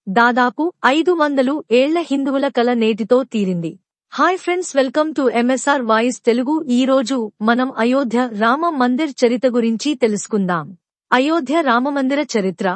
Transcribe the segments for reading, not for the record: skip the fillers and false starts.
దాదాపు 500 ఏళ్ల హిందువుల కల నేటితో తీరింది. Hi friends, welcome to MSR voice Telugu. ఈరోజు మనం అయోధ్య రామ మందిర్ చరిత్ర గురించి తెలుసుకుందాం. అయోధ్య రామమందిర చరిత్ర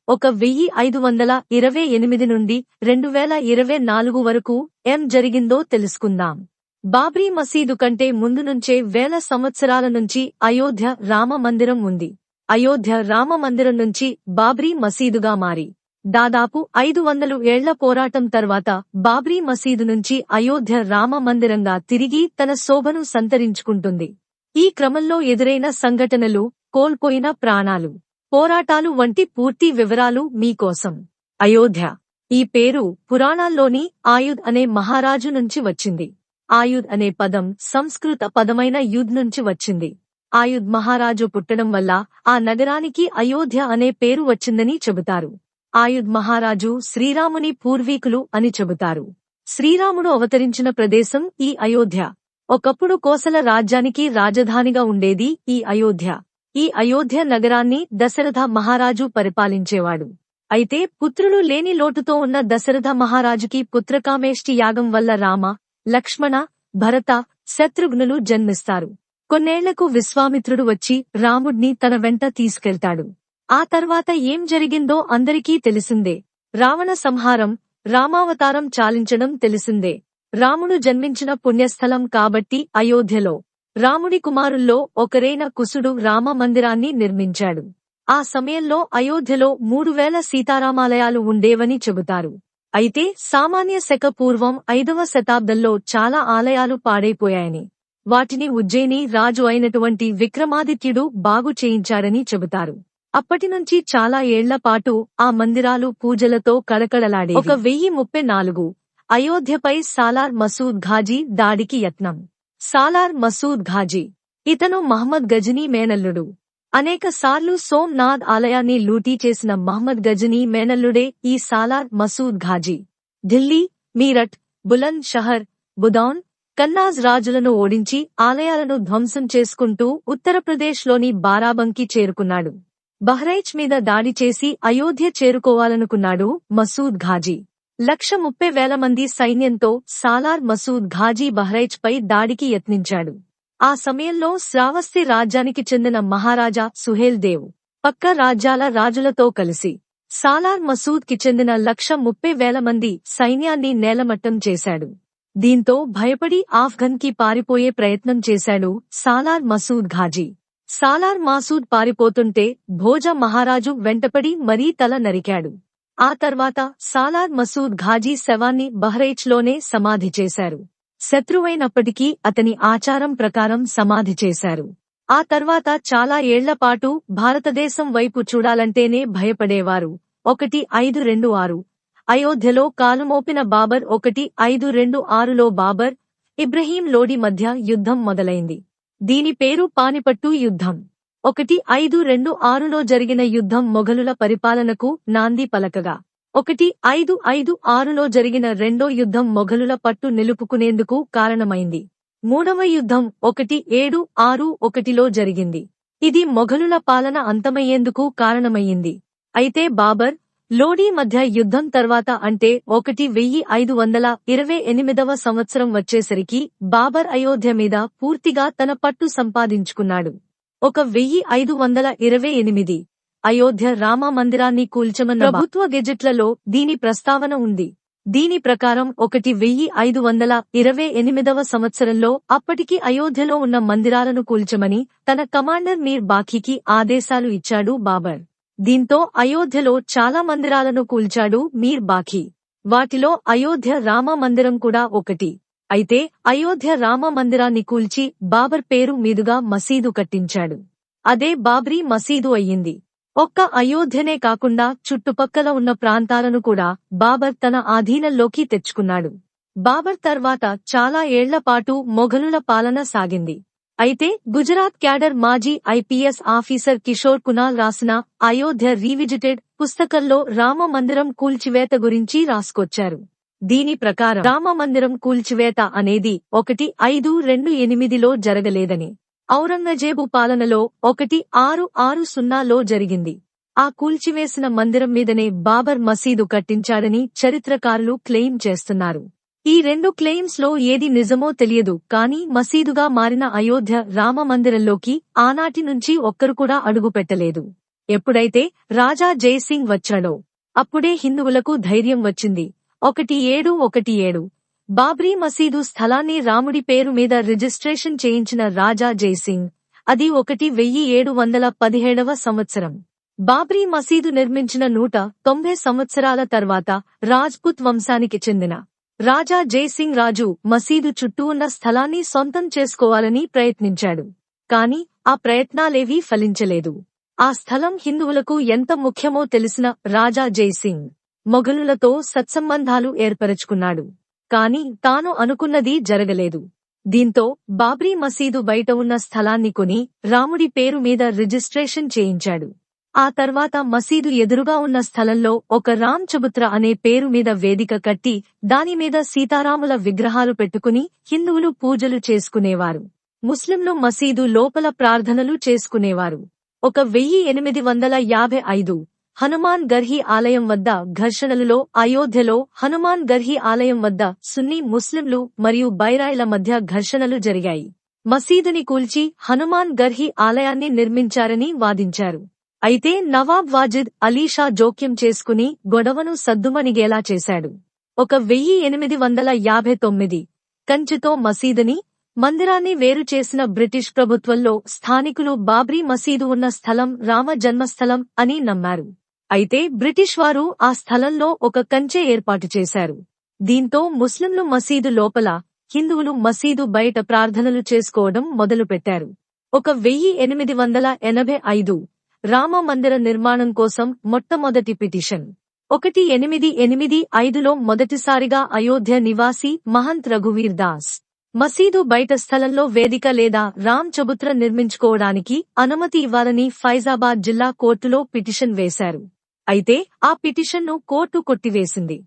1528 నుండి 2024 వరకు ఏం జరిగిందో తెలుసుకుందాం. బాబ్రీ మసీదు కంటే ముందు నుంచే వేల సంవత్సరాల నుంచి అయోధ్య రామ మందిరం ఉంది. అయోధ్య రామ మందిరం నుంచి బాబ్రీ మసీదుగా మారి దాదాపు 500 ఏళ్ల పోరాటం తర్వాత బాబ్రీ మసీదు నుంచి అయోధ్య రామ మందిరంగా తిరిగి తన శోభను సంతరించుకుంటుంది. ఈ క్రమంలో ఎదురైన సంఘటనలు, కోల్పోయిన ప్రాణాలు, పోరాటాలు వంటి పూర్తి వివరాలు మీకోసం. అయోధ్య ఈ పేరు పురాణాల్లోని ఆయుధ్ అనే మహారాజు నుంచి వచ్చింది. ఆయుధ్ అనే పదం సంస్కృత పదమైన యుధ్ నుంచి వచ్చింది. ఆయుధ్ మహారాజు పుట్టడం వల్ల ఆ నగరానికి అయోధ్య అనే పేరు వచ్చిందని చెబుతారు. ఆయుధ్ మహారాజు శ్రీరాముని పూర్వీకులు అని చెబుతారు. శ్రీరాముడు అవతరించిన ప్రదేశం ఈ అయోధ్య. ఒకప్పుడు కోసల రాజ్యానికి రాజధానిగా ఉండేది ఈ అయోధ్య. ఈ అయోధ్య నగరాన్ని దశరథ మహారాజు పరిపాలించేవాడు. అయితే పుత్రులు లేని లోటుతో ఉన్న దశరథ మహారాజుకి పుత్రకామేష్టి యాగం వల్ల రామ, లక్ష్మణ, భరత, శత్రుఘ్నులు జన్మిస్తారు. కొన్నేళ్లకు విశ్వామిత్రుడు వచ్చి రాముడ్ని తన వెంట తీసుకెళ్తాడు. ఆ తర్వాత ఏం జరిగిందో అందరికీ తెలిసిందే. రావణ సంహారం, రామావతారం చాలించడం తెలిసిందే. రాముడు జన్మించిన పుణ్యస్థలం కాబట్టి అయోధ్యలో రాముడి కుమారుల్లో ఒకరైన కుశుడు రామ మందిరాన్ని నిర్మించాడు. ఆ సమయంలో అయోధ్యలో 3000 సీతారామాలయాలు ఉండేవని చెబుతారు. అయితే సామాన్య శక పూర్వం 5వ శతాబ్దంలో చాలా ఆలయాలు పాడైపోయాయని, వాటిని ఉజ్జయిని రాజు అయినటువంటి విక్రమాదిత్యుడు బాగు చేయించాడని చెబుతారు. అప్పటినుంచి చాలా ఏళ్ల పాటు ఆ మందిరాలు పూజలతో కళకళలాడే. 1034 అయోధ్యపై సాలార్ మసూద్ ఘాజీ దాడికి యత్నం. సాలార్ మసూద్ ఘాజీ ఇతను మహ్మద్ గజనీ మేనల్లుడు. అనేక సార్లు సోమ్నాథ్ ఆలయాన్ని లూటీ చేసిన మహ్మద్ గజనీ మేనల్లుడే ఈ సాలార్ మసూద్ ఘాజీ. ఢిల్లీ, మీరట్, బులంద్ షహర్, బుదౌన్, కన్నాజ్ రాజులను ఓడించి ఆలయాలను ధ్వంసం చేసుకుంటూ ఉత్తరప్రదేశ్లోని బారాబంకి చేరుకున్నాడు. బహ్రైచ్ మీద దాడి చేసి అయోధ్య చేరుకోవాలనుకున్నాడు మసూద్ ఘాజీ. 130,000 మంది సైన్యంతో సాలార్ మసూద్ ఘాజీ బహ్రైచ్ పై దాడికి యత్నించాడు. ఆ సమయంలో శ్రావస్తి రాజ్యానికి చెందిన మహారాజా సుహేల్ దేవ్ పక్క రాజ్యాల రాజులతో కలిసి సాలార్ మసూద్ కి చెందిన 130,000 మంది సైన్యాన్ని నేలమట్టం చేశాడు. దీంతో భయపడి ఆఫ్ఘన్ కి పారిపోయే ప్రయత్నం చేశాడు సాలార్ మసూద్ ఘాజీ. సాలార్ మసూద్ పారిపోతుంటే భోజ మహారాజు వెంటపడి మరీ తల నరికాడు. ఆ తర్వాత సాలార్ మసూద్ ఘాజీ శవాన్ని బహ్రైచ్ లోనే సమాధి చేశారు. శత్రువైనప్పటికీ అతని ఆచారం ప్రకారం సమాధి చేశారు. ఆ తర్వాత చాలా ఏళ్లపాటు భారతదేశం వైపు చూడాలంటేనే భయపడేవారు. 1526 అయోధ్యలో కాలుమోపిన బాబర్. 1526లో బాబర్, ఇబ్రహీం లోడి మధ్య యుద్ధం మొదలైంది. దీని పేరు పానిపట్టు యుద్ధం. 1526లో జరిగిన యుద్ధం మొఘలుల పరిపాలనకు నాంది పలకగా, 1556లో జరిగిన రెండో యుద్ధం మొఘలుల పట్టు నిలుపుకునేందుకు కారణమైంది. మూడవ యుద్ధం 1761లో జరిగింది. ఇది మొఘలుల పాలన అంతమయ్యేందుకు కారణమయ్యింది. అయితే బాబర్, లోడీ మధ్య యుద్ధం తర్వాత అంటే 1528వ సంవత్సరం వచ్చేసరికి బాబర్ అయోధ్య మీద పూర్తిగా తన పట్టు సంపాదించుకున్నాడు. 1528 అయోధ్య రామ మందిరాన్ని కూల్చమన్న ప్రభుత్వ గెజెట్లలో దీని ప్రస్తావన ఉంది. దీని ప్రకారం 1528వ సంవత్సరంలో అప్పటికి అయోధ్యలో ఉన్న మందిరాలను కూల్చమని తన కమాండర్ మీర్ బాఖీకి ఆదేశాలు ఇచ్చాడు బాబర్. దీంతో అయోధ్యలో చాలా మందిరాలను కూల్చాడు మీర్ బాఖీ. వాటిలో అయోధ్య రామ మందిరం కూడా ఒకటి. అయితే అయోధ్య రామ మందిరాన్ని కూల్చి బాబర్ పేరు మీదుగా మసీదు కట్టించాడు. అదే బాబ్రీ మసీదు అయ్యింది. ఒక్క అయోధ్యనే కాకుండా చుట్టుపక్కల ఉన్న ప్రాంతాలను కూడా బాబర్ తన ఆధీనంలోకి తెచ్చుకున్నాడు. బాబర్ తర్వాత చాలా ఏళ్లపాటు మొఘలుల పాలన సాగింది. అయితే గుజరాత్ క్యాడర్ మాజీ ఐపీఎస్ ఆఫీసర్ కిషోర్ కునాల్ రాసిన అయోధ్య రీవిజిటెడ్ పుస్తకంలో రామ మందిరం కూల్చివేత గురించి రాసుకొచ్చారు. దీని ప్రకారం రామ మందిరం కూల్చివేత అనేది 1528లో జరగలేదని, ఔరంగజేబు పాలనలో 1660లో జరిగింది. ఆ కూల్చివేసిన మందిరం మీదనే బాబర్ మసీదు కట్టించాడని చరిత్రకారులు క్లెయిమ్ చేస్తున్నారు. ఈ రెండు క్లెయిమ్స్ లో ఏది నిజమో తెలియదు, కానీ మసీదుగా మారిన అయోధ్య రామ మందిరంలోకి ఆనాటి నుంచి ఒక్కరు కూడా అడుగుపెట్టలేదు. ఎప్పుడైతే రాజా జైసింగ్ వచ్చాడో అప్పుడే హిందువులకు ధైర్యం వచ్చింది. 1717 బాబ్రీ మసీదు స్థలాన్ని రాముడి పేరు మీద రిజిస్ట్రేషన్ చేయించిన రాజా జైసింగ్. అది 1717వ సంవత్సరం. బాబ్రీ మసీదు నిర్మించిన 190 సంవత్సరాల తర్వాత రాజ్పుత్ వంశానికి చెందిన రాజా జైసింగ్ రాజు మసీదు చుట్టూ ఉన్న స్థలాన్ని సొంతం చేసుకోవాలని ప్రయత్నించాడు. కాని ఆ ప్రయత్నాలేవీ ఫలించలేదు. ఆ స్థలం హిందువులకు ఎంత ముఖ్యమో తెలిసిన రాజా జైసింగ్ మొఘలులతో సత్సంబంధాలు ఏర్పరచుకున్నాడు. కాని తాను అనుకున్నది జరగలేదు. దీంతో బాబ్రీ మసీదు బయట ఉన్న స్థలాన్ని కొని రాముడి పేరు మీద రిజిస్ట్రేషన్ చేయించాడు. ఆ తర్వాత మసీదు ఎదురుగా ఉన్న స్థలంలో ఒక రామ్ చబుత్ర అనే పేరు మీద వేదిక కట్టి దానిమీద సీతారాముల విగ్రహాలు పెట్టుకుని హిందువులు పూజలు చేసుకునేవారు. ముస్లింలు మసీదు లోపల ప్రార్థనలు చేసుకునేవారు. 1855 హనుమాన్ గర్హి ఆలయం వద్ద ఘర్షణలలో అయోధ్యలో హనుమాన్ గర్హి ఆలయం వద్ద సున్నీ ముస్లింలు మరియు బైరాయిల మధ్య ఘర్షణలు జరిగాయి. మసీదుని కూల్చి హనుమాన్ గర్హి ఆలయాన్ని నిర్మించారని వాదించారు. అయితే నవాబ్ వాజిద్ అలీషా జోక్యం చేసుకుని గొడవను సద్దుమణిగేలా చేశాడు. 1859 కంచుతో మసీదుని మందిరాన్ని వేరు చేసిన బ్రిటిష్ ప్రభుత్వంలో స్థానికులు బాబ్రీ మసీదు ఉన్న స్థలం రామ జన్మస్థలం అని నమ్మారు. అయితే బ్రిటిష్ వారు ఆ స్థలంలో ఒక కంచె ఏర్పాటు చేశారు. దీంతో ముస్లింలు మసీదు లోపల, హిందువులు మసీదు బయట ప్రార్థనలు చేసుకోవడం మొదలుపెట్టారు. 1885 రామ మందిర నిర్మాణం కోసం మొట్టమొదటి పిటిషన్ 1885లో మొదటిసారిగా అయోధ్య నివాసి మహంత్ రఘువీర్ దాస్ మసీదు బయట స్థలంలో వేదిక లేదా రామ్ చబుత్ర నిర్మించుకోవడానికి అనుమతి ఇవ్వాలని ఫైజాబాద్ జిల్లా కోర్టులో పిటిషన్ వేశారు. అయితే ఆ పిటిషన్ను కోర్టు కొట్టివేసింది.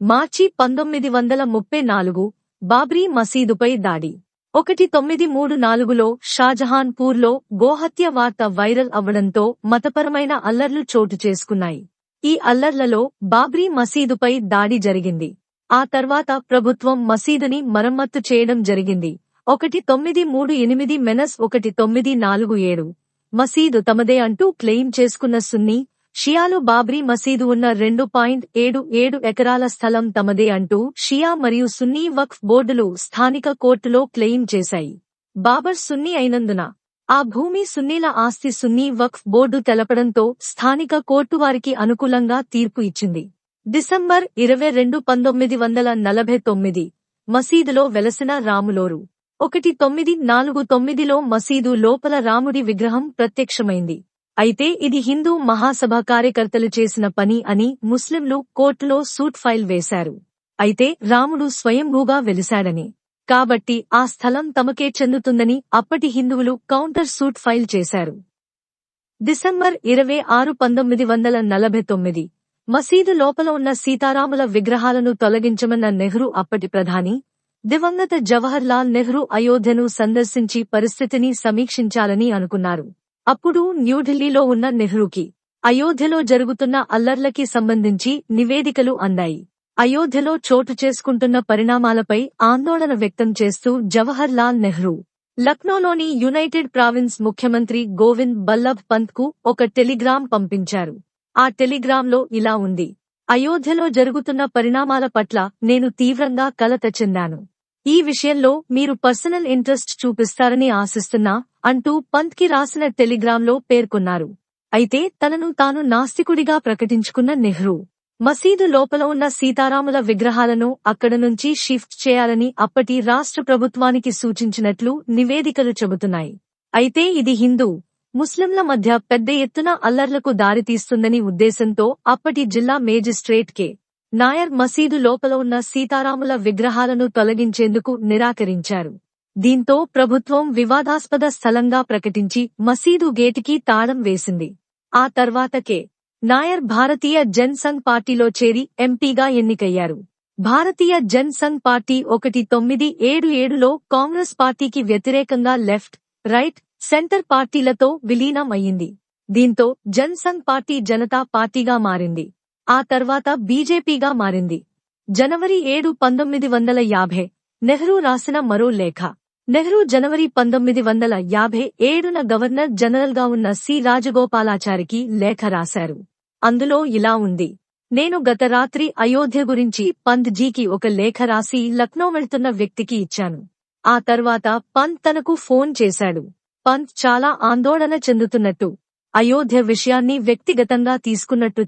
మార్చి 1934 బాబ్రీ మసీదుపై దాడి. 1934లో షాజహాన్ పూర్లో గోహత్య వార్త వైరల్ అవ్వడంతో మతపరమైన అల్లర్లు చోటు చేసుకున్నాయి. ఈ అల్లర్లలో బాబ్రీ మసీదుపై దాడి జరిగింది. ఆ తర్వాత ప్రభుత్వం మసీదుని మరమ్మత్తు చేయడం జరిగింది. 1938-1947 మసీదు తమదే అంటూ క్లెయిమ్ చేసుకున్న సున్నీ, షియాలు బాబ్రీ మసీదు ఉన్న 2.77 ఎకరాల స్థలం తమదే అంటూ షియా మరియు సున్నీ వక్ఫ్ బోర్డులు స్థానిక కోర్టులో క్లెయిమ్ చేశాయి. బాబర్ సున్నీ అయినందున ఆ భూమి సున్నీల ఆస్తి సున్నీ వక్ఫ్ బోర్డు తెలపడంతో స్థానిక కోర్టు వారికి అనుకూలంగా తీర్పు ఇచ్చింది. డిసెంబర్ 22, 1949 మసీదులో వెలసిన రాములోరు. 1949లో మసీదు లోపల రాముడి విగ్రహం ప్రత్యక్షమైంది. అయితే ఇది హిందూ మహాసభ కార్యకర్తలు చేసిన పని అని ముస్లింలు కోర్టులో సూట్ ఫైల్ వేశారు. అయితే రాముడు స్వయంభూగా వెలిశాడని, కాబట్టి ఆ స్థలం తమకే చెందుతుందని అప్పటి హిందువులు కౌంటర్ సూట్ ఫైల్ చేశారు. డిసెంబర్ 26, 1949 మసీదు లోపల ఉన్న సీతారాముల విగ్రహాలను తొలగించమన్న నెహ్రూ అప్పటి ప్రధాని దివంగత జవహర్ లాల్ నెహ్రూ అయోధ్యను సందర్శించి పరిస్థితిని సమీక్షించాలని అనుకున్నారు. అప్పుడు న్యూఢిల్లీలో ఉన్న నెహ్రూకి అయోధ్యలో జరుగుతున్న అల్లర్లకి సంబంధించి నివేదికలు అందాయి. అయోధ్యలో చోటు చేసుకుంటున్న పరిణామాలపై ఆందోళన వ్యక్తం చేస్తూ జవహర్ లాల్ నెహ్రూ లక్నోలోని యునైటెడ్ ప్రావిన్స్ ముఖ్యమంత్రి గోవింద్ బల్లభ్ పంత్కు ఒక టెలిగ్రామ్ పంపించారు. ఆ టెలిగ్రాంలో ఇలా ఉంది: అయోధ్యలో జరుగుతున్న పరిణామాల పట్ల నేను తీవ్రంగా కలత చెందాను. ఈ విషయంలో మీరు పర్సనల్ ఇంట్రెస్ట్ చూపిస్తారని ఆశిస్తున్నా అంటూ పంత్కి రాసిన టెలిగ్రాంలో పేర్కొన్నారు. అయితే తనను తాను నాస్తికుడిగా ప్రకటించుకున్న నెహ్రూ మసీదు లోపల ఉన్న సీతారాముల విగ్రహాలను అక్కడ నుంచి షిఫ్ట్ చేయాలని అప్పటి రాష్ట్ర ప్రభుత్వానికి సూచించినట్లు నివేదికలు చెబుతున్నాయి. అయితే ఇది హిందూ ముస్లింల మధ్య పెద్ద ఎత్తున అల్లర్లకు దారితీస్తుందని ఉద్దేశంతో అప్పటి జిల్లా మేజిస్ట్రేట్ కె నాయర్ మసీదు లోపల ఉన్న సీతారాముల విగ్రహాలను తొలగించేందుకు నిరాకరించారు. దీంతో ప్రభుత్వం వివాదాస్పద స్థలంగా ప్రకటించి మసీదు గేటుకి తాళం వేసింది. ఆ తర్వాత కె నాయర్ భారతీయ జన్ సంఘ్ పార్టీలో చేరి ఎంపీగా ఎన్నికయ్యారు. భారతీయ జన్ సంఘ్ పార్టీ 1977లో కాంగ్రెస్ పార్టీకి వ్యతిరేకంగా లెఫ్ట్, రైట్, సెంటర్ పార్టీలతో విలీనం అయ్యింది. దీంతో జనసంఘ్ పార్టీ జనతా పార్టీగా మారింది. ఆ తర్వాత బీజేపీగా మారింది. జనవరి 7, 1950 నెహ్రూ రాసిన మరో లేఖ. నెహ్రూ జనవరి 1957న గవర్నర్ జనరల్గా ఉన్న సి రాజగోపాలాచారికి లేఖ రాశారు. అందులో ఇలా ఉంది: నేను గత రాత్రి అయోధ్య గురించి పంత్ జీకి ఒక లేఖ రాసి లక్నో వెళ్తున్న వ్యక్తికి ఇచ్చాను. ఆ తర్వాత పంత్ తనకు ఫోన్ చేశాడు. పంత్ చాలా ఆందోళన చెందుతున్నట్టు, అయోధ్య విషయాన్ని వ్యక్తిగతంగా తీసుకున్నట్టు